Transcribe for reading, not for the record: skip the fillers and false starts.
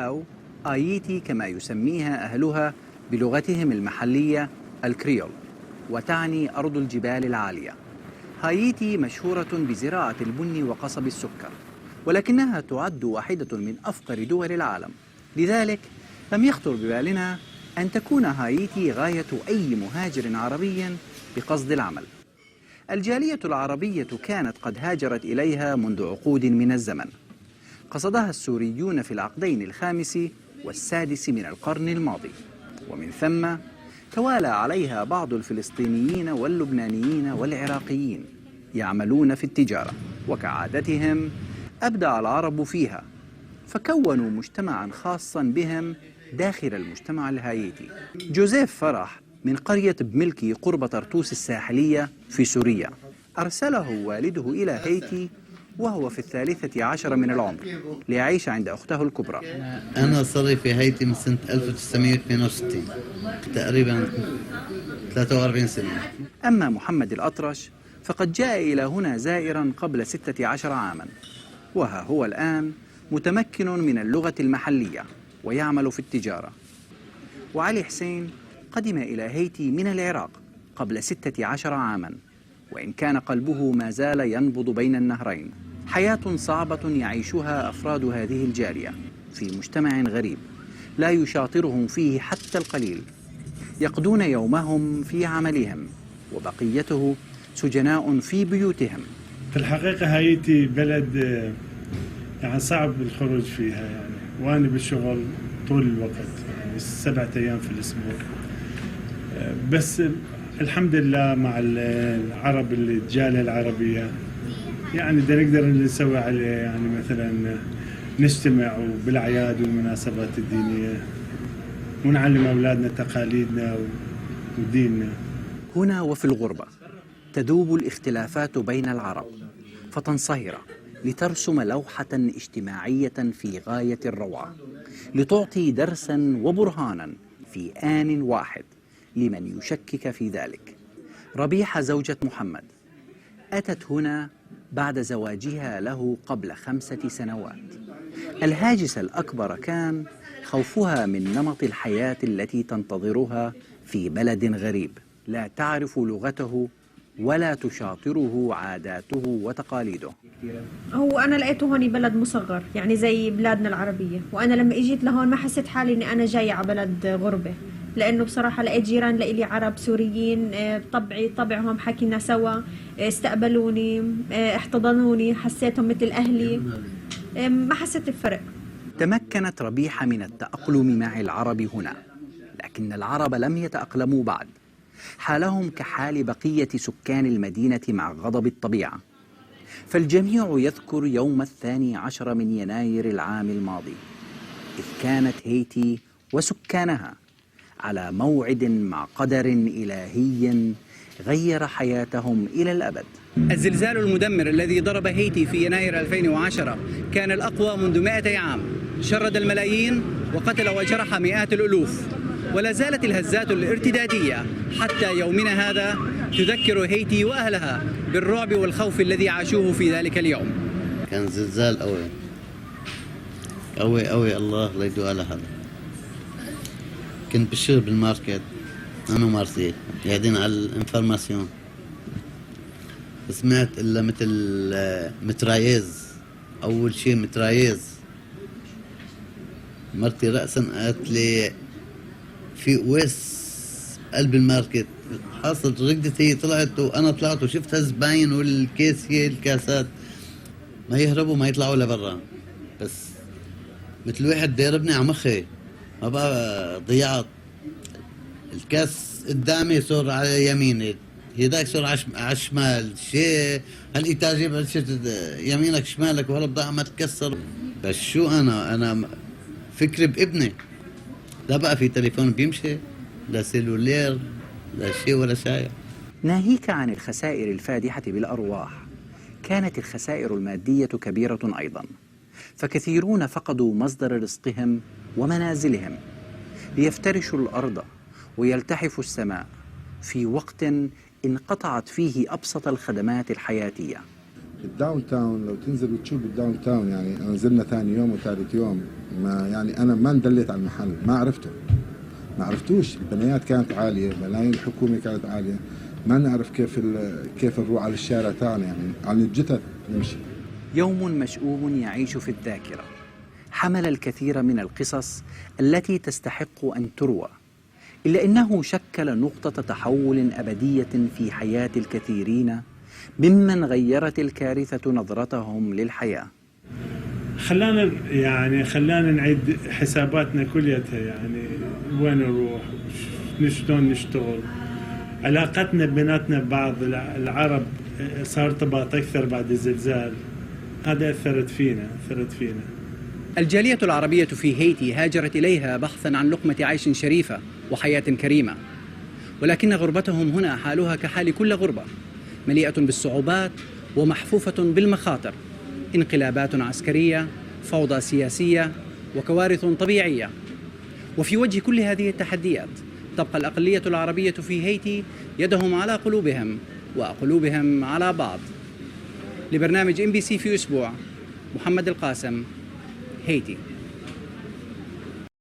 أو آيتي كما يسميها أهلها بلغتهم المحلية الكريول، وتعني أرض الجبال العالية. هايتي مشهورة بزراعة البن وقصب السكر، ولكنها تعد واحدة من أفقر دول العالم. لذلك لم يخطر ببالنا أن تكون هايتي غاية أي مهاجر عربي بقصد العمل. الجالية العربية كانت قد هاجرت إليها منذ عقود من الزمن. قصدها السوريون في العقدين الخامس والسادس من القرن الماضي، ومن ثم توالى عليها بعض الفلسطينيين واللبنانيين والعراقيين يعملون في التجارة، وكعادتهم أبدع العرب فيها، فكونوا مجتمعا خاصا بهم داخل المجتمع الهايتي. جوزيف فرح من قرية بملكي قرب طرطوس الساحلية في سوريا، أرسله والده إلى هايتي وهو في 13 من العمر ليعيش عند أخته الكبرى. أنا صار في هايتي من سنة 1962، تقريبا 43 سنة. أما محمد الأطرش فقد جاء إلى هنا زائرا قبل 16 عاما، وها هو الآن متمكن من اللغة المحلية ويعمل في التجارة. وعلي حسين قدم إلى هايتي من العراق قبل 16 عاما، وإن كان قلبه ما زال ينبض بين النهرين. حياة صعبة يعيشها أفراد هذه الجالية في مجتمع غريب لا يشاطرهم فيه حتى القليل. يقضون يومهم في عملهم وبقيته سجناء في بيوتهم. في الحقيقة هايتي بلد يعني صعب الخروج فيها، يعني وأنا بالشغل طول الوقت، يعني 7 أيام في الأسبوع. بس الحمد لله مع العرب، الجالية العربية، يعني ده نقدر نسوي عليه، يعني مثلا نجتمع بالأعياد والمناسبات الدينية ونعلم أولادنا تقاليدنا وديننا. هنا وفي الغربة تذوب الاختلافات بين العرب فتنصهر لترسم لوحة اجتماعية في غاية الروعة، لتعطي درسا وبرهانا في آن واحد لمن يشكك في ذلك. ربيحة زوجة محمد أتت هنا بعد زواجها له قبل 5 سنوات. الهاجس الأكبر كان خوفها من نمط الحياة التي تنتظرها في بلد غريب لا تعرف لغته ولا تشاطره عاداته وتقاليده. هو أنا لقيته هون بلد مصغر، يعني زي بلادنا العربية، وأنا لما إجيت لهون ما حسيت حالي إني أنا جاية على بلد غربة، لأنه بصراحة لقيت جيران لإلي عرب سوريين، طبعهم حكينا سوا، استقبلوني، احتضنوني، حسيتهم مثل أهلي، ما حسيت بفرق. تمكنت ربيحة من التأقلم مع العرب هنا، لكن العرب لم يتأقلموا بعد. حالهم كحال بقية سكان المدينة مع غضب الطبيعة. فالجميع يذكر يوم 12 من يناير العام الماضي، إذ كانت هايتي وسكانها على موعد مع قدر إلهي غير حياتهم إلى الأبد. الزلزال المدمر الذي ضرب هايتي في يناير 2010 كان الأقوى منذ 200 عام، شرد الملايين وقتل وجرح مئات الألوف. ولا زالت الهزات الارتدادية حتى يومنا هذا تذكر هايتي وأهلها بالرعب والخوف الذي عاشوه في ذلك اليوم. كان زلزال قوي الله لا يدوق على هذا. كنت بالشغل بالماركت أنا ومارسيل قاعدين على الانفورماسيون، سمعت إلا مثل مترايز، أول شيء مترايز. مرتي رأسا قالت لي في قويس قلب الماركت. حاصل رقدت، هي طلعت وأنا طلعت وشفت الزباين والكاسية الكاسات ما يهربوا ما يطلعوا لبرا، بس مثل واحد ضربني على مخي، ما بقى ضيعت. الكاس قدامي صار على يميني، هيداك صار على الشمال، شيء هالإيتاج يمينك شمالك ولا بضاعة ما تكسر. بس شو أنا فكري بابني، لا بقى في تليفون بيمشي، لا سيلولير، لا شيء ولا شيء. ناهيك عن الخسائر الفادحة بالأرواح، كانت الخسائر المادية كبيرة أيضا، فكثيرون فقدوا مصدر رزقهم ومنازلهم، ليفترشوا الأرض ويلتحفوا السماء في وقت انقطعت فيه أبسط الخدمات الحياتية. الداون تاون لو تنزل وتشوف الداون تاون، يعني نزلنا ثاني يوم وثالث يوم، ما يعني انا ما اندليت على المحل، ما عرفتوش. البنايات كانت عاليه، بناية الحكومه كانت عاليه، ما نعرف كيف نروح على الشارع تاعنا، يعني على الجثث نمشي. يوم مشؤوم يعيش في الذاكرة، حمل الكثير من القصص التي تستحق أن تروى، إلا أنه شكل نقطة تحول أبدية في حياة الكثيرين ممن غيرت الكارثة نظرتهم للحياة. خلانا نعيد حساباتنا كليتها، يعني وين نروح، شلون نشتغل، علاقتنا بيناتنا ببعض العرب صار ارتباط أكثر بعد الزلزال، هذا أثرت فينا. الجالية العربية في هايتي هاجرت إليها بحثا عن لقمة عيش شريفة وحياة كريمة، ولكن غربتهم هنا حالها كحال كل غربة، مليئة بالصعوبات ومحفوفة بالمخاطر، انقلابات عسكرية، فوضى سياسية، وكوارث طبيعية. وفي وجه كل هذه التحديات تبقى الأقلية العربية في هايتي يدهم على قلوبهم وقلوبهم على بعض. لبرنامج MBC في أسبوع، محمد القاسم، هايتي.